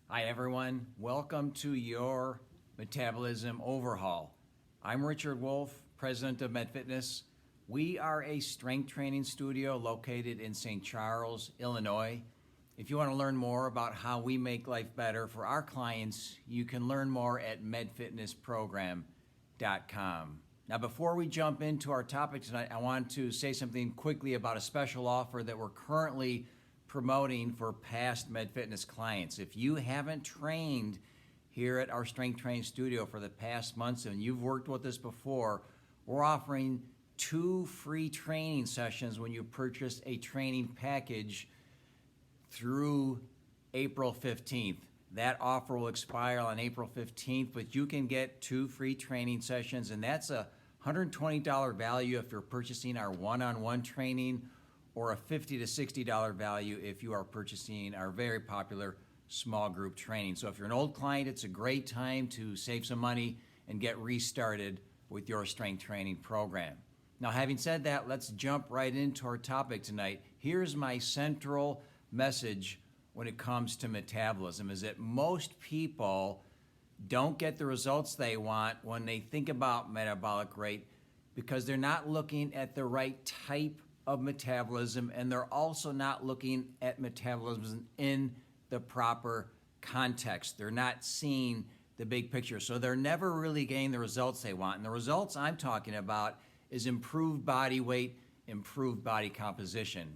Hi everyone, welcome to your Metabolism Overhaul. I'm Richard Wolf, president of MEDFITNESS. We are a strength training studio located in St. Charles, Illinois. If you want to learn more about how we make life better for our clients, you can learn more at medfitnessprogram.com. Now before we jump into our topic tonight, I want to say something quickly about a special offer that we're currently promoting for past MedFitness clients. If you haven't trained here at our strength training studio for the past months and you've worked with us before, we're offering 2 free training sessions when you purchase a training package through April 15th. That offer will expire on April 15th, but you can get 2 free training sessions, and that's a $120 value if you're purchasing our one-on-one training, or a $50 to $60 value if you are purchasing our very popular small group training. So if you're an old client, it's a great time to save some money and get restarted with your strength training program. Now, having said that, let's jump right into our topic tonight. Here's my central message when it comes to metabolism, is that most people don't get the results they want when they think about metabolic rate because they're not looking at the right type of metabolism, and they're also not looking at metabolism in the proper context. They're not seeing the big picture, so they're never really getting the results they want. And the results I'm talking about is improved body weight, improved body composition.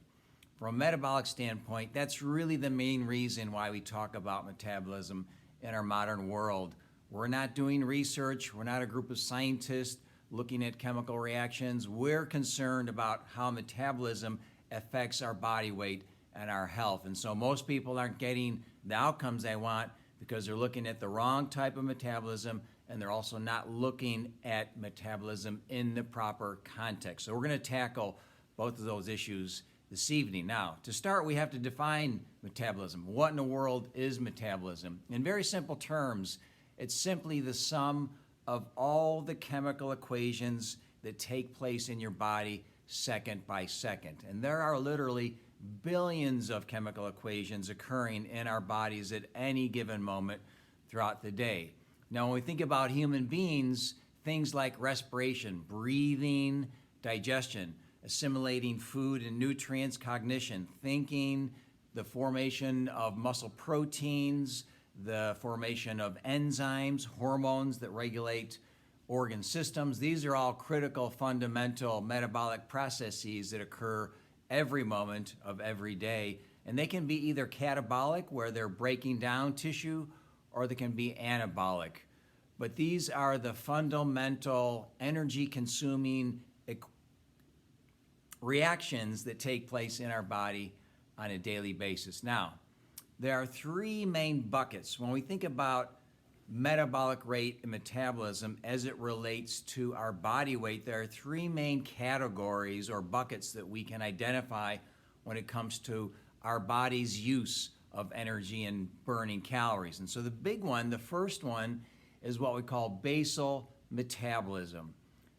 From a metabolic standpoint, that's really the main reason why we talk about metabolism in our modern world. We're not doing research, we're not a group of scientists looking at chemical reactions. We're concerned about how metabolism affects our body weight and our health. And so most people aren't getting the outcomes they want because they're looking at the wrong type of metabolism, and they're also not looking at metabolism in the proper context. So we're going to tackle both of those issues this evening. Now, to start, we have to define metabolism. What in the world is metabolism? In very simple terms, it's simply the sum of all the chemical equations that take place in your body second by second. And there are literally billions of chemical equations occurring in our bodies at any given moment throughout the day. Now, when we think about human beings, things like respiration, breathing, digestion, assimilating food and nutrients, cognition, thinking, the formation of muscle proteins, the formation of enzymes, hormones that regulate organ systems. These are all critical, fundamental metabolic processes that occur every moment of every day. And they can be either catabolic, where they're breaking down tissue, or they can be anabolic. But these are the fundamental energy-consuming reactions that take place in our body on a daily basis. Now, there are 3 main buckets when we think about metabolic rate and metabolism as it relates to our body weight. There are 3 main categories or buckets that we can identify when it comes to our body's use of energy and burning calories. And so the big one, the first one, is what we call basal metabolism.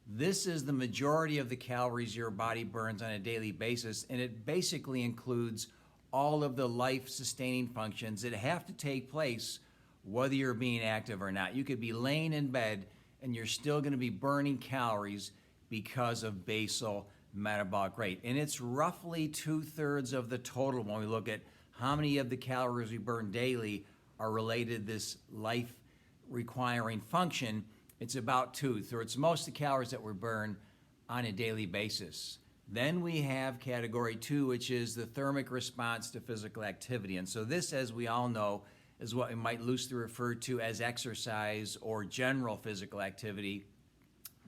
This is the majority of the calories your body burns on a daily basis, and it basically includes all of the life-sustaining functions that have to take place whether you're being active or not. You could be laying in bed and you're still going to be burning calories because of basal metabolic rate. And it's roughly 2/3 of the total when we look at how many of the calories we burn daily are related to this life-requiring function. It's about 2/3. Most of the calories that we burn on a daily basis. Then we have category 2, which is the thermic response to physical activity. And so this, as we all know, is what we might loosely refer to as exercise or general physical activity.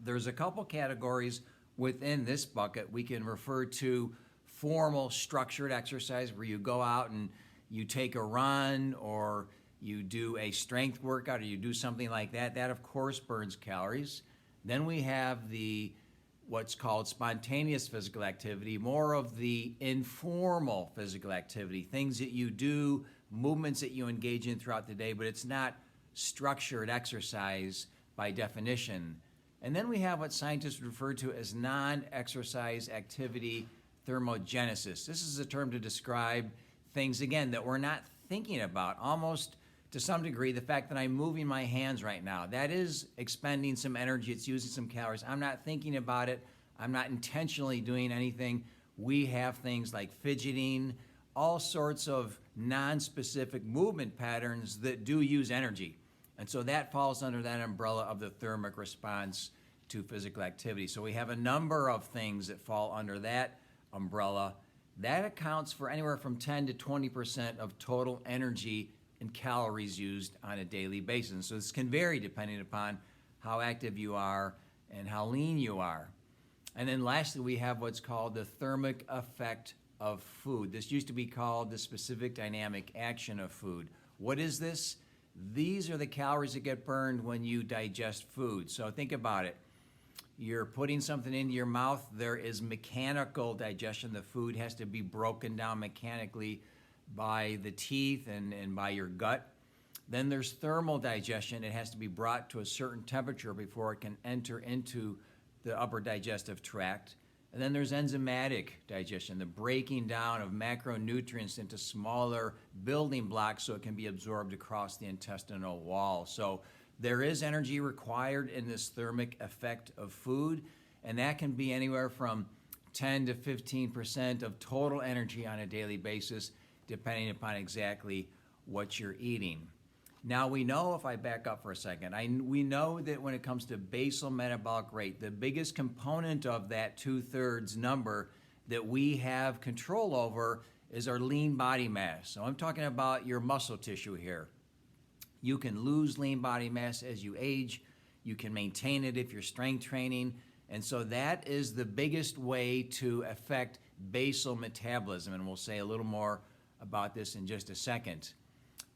There's a couple categories within this bucket. We can refer to formal structured exercise, where you go out and you take a run, or you do a strength workout, or you do something like that. That, of course, burns calories. Then we have what's called spontaneous physical activity, more of the informal physical activity, things that you do, movements that you engage in throughout the day, but it's not structured exercise by definition. And then we have what scientists refer to as non-exercise activity thermogenesis. This is a term to describe things, again, that we're not thinking about. Almost to some degree, the fact that I'm moving my hands right now, that is expending some energy. It's using some calories. I'm not thinking about it. I'm not intentionally doing anything. We have things like fidgeting, all sorts of non-specific movement patterns that do use energy. And so that falls under that umbrella of the thermic response to physical activity. So we have a number of things that fall under that umbrella. That accounts for anywhere from 10 to 20% of total energy and calories used on a daily basis. So this can vary depending upon how active you are and how lean you are. And then lastly, we have what's called the thermic effect of food. This used to be called the specific dynamic action of food. What is this? These are the calories that get burned when you digest food. So think about it. You're putting something into your mouth. There is mechanical digestion. The food has to be broken down mechanically by the teeth and by your gut. Then there's thermal digestion. It has to be brought to a certain temperature before it can enter into the upper digestive tract. And then there's enzymatic digestion, the breaking down of macronutrients into smaller building blocks so it can be absorbed across the intestinal wall. So there is energy required in this thermic effect of food, and that can be anywhere from 10 to 15% of total energy on a daily basis, depending upon exactly what you're eating. Now we know, if I back up for a second, we know that when it comes to basal metabolic rate, the biggest component of that 2/3 number that we have control over is our lean body mass. So I'm talking about your muscle tissue here. You can lose lean body mass as you age. You can maintain it if you're strength training. And so that is the biggest way to affect basal metabolism. And we'll say a little more about this in just a second.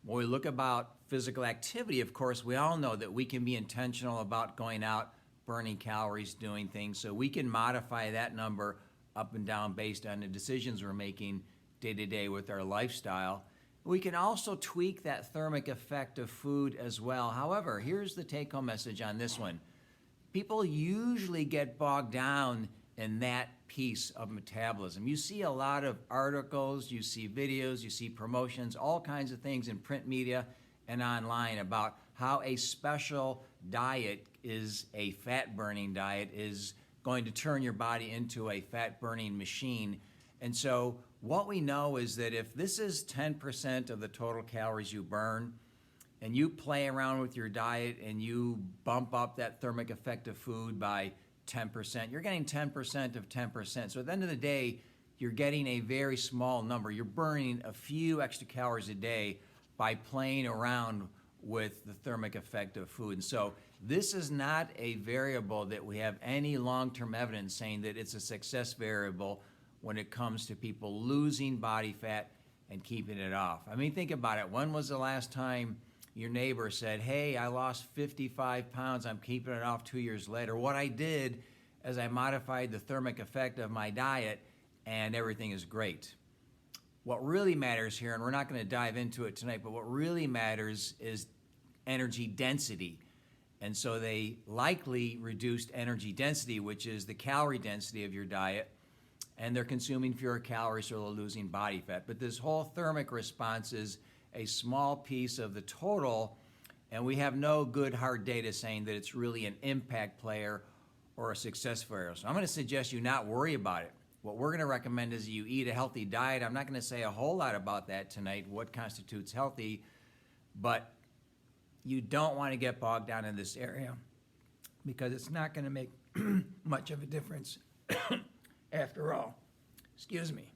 When we look about physical activity, of course, we all know that we can be intentional about going out, burning calories, doing things. So we can modify that number up and down based on the decisions we're making day to day with our lifestyle. We can also tweak that thermic effect of food as well. However, here's the take-home message on this one. People usually get bogged down in that piece of metabolism. You see a lot of articles, you see videos, you see promotions, all kinds of things in print media and online about how a special diet is a fat-burning diet, is going to turn your body into a fat-burning machine. And so what we know is that if this is 10% of the total calories you burn, and you play around with your diet and you bump up that thermic effect of food by 10%, you're getting 10% of 10%. So at the end of the day, you're getting a very small number. You're burning a few extra calories a day by playing around with the thermic effect of food. And so this is not a variable that we have any long-term evidence saying that it's a success variable when it comes to people losing body fat and keeping it off. I mean, think about it. When was the last time your neighbor said, hey, I lost 55 pounds, I'm keeping it off 2 years later? What I did is I modified the thermic effect of my diet and everything is great. What really matters here, and we're not going to dive into it tonight, but what really matters is energy density. And so they likely reduced energy density, which is the calorie density of your diet, and they're consuming fewer calories, so they're losing body fat. But this whole thermic response is a small piece of the total, and we have no good hard data saying that it's really an impact player or a success player. So I'm going to suggest you not worry about it. What we're going to recommend is you eat a healthy diet. I'm not going to say a whole lot about that tonight, what constitutes healthy, but you don't want to get bogged down in this area because it's not going to make much of a difference after all. Excuse me.